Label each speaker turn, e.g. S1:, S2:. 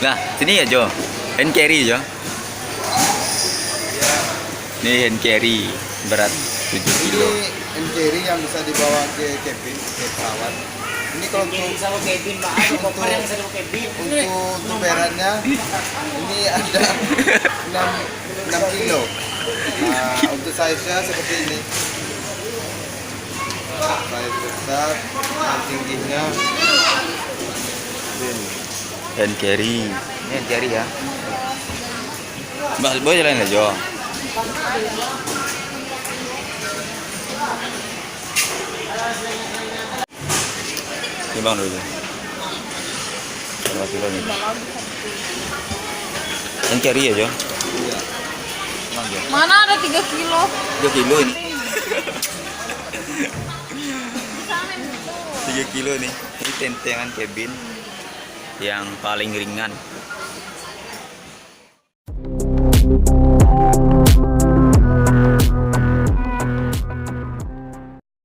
S1: Nah, sini ya Jo. Hand carry Jo. Ini hand carry berat 7 kilo.
S2: Ini NCRI yang bisa dibawa ke cabin, ke pesawat. Ini kalau
S3: Bisa
S2: untuk
S3: ke cabin, Pak. Ada koper yang bisa ke cabin.
S2: untuk beratnya ini ada 6 kilo. Nah, untuk size-nya seperti ini. Size besar, yang tingginya ini.
S1: Hand carry. Ini hand carry ya. Mbak Boy jalan ya Jo. Timbang dulu Jo. Berapa kilo nih? Hand carry ya Jo.
S2: Iya.
S1: Timbang Jo.
S4: Mana ada 3 kilo?
S1: 3 kilo ini. 3 kilo nih. Ini tentengan cabin yang paling ringan.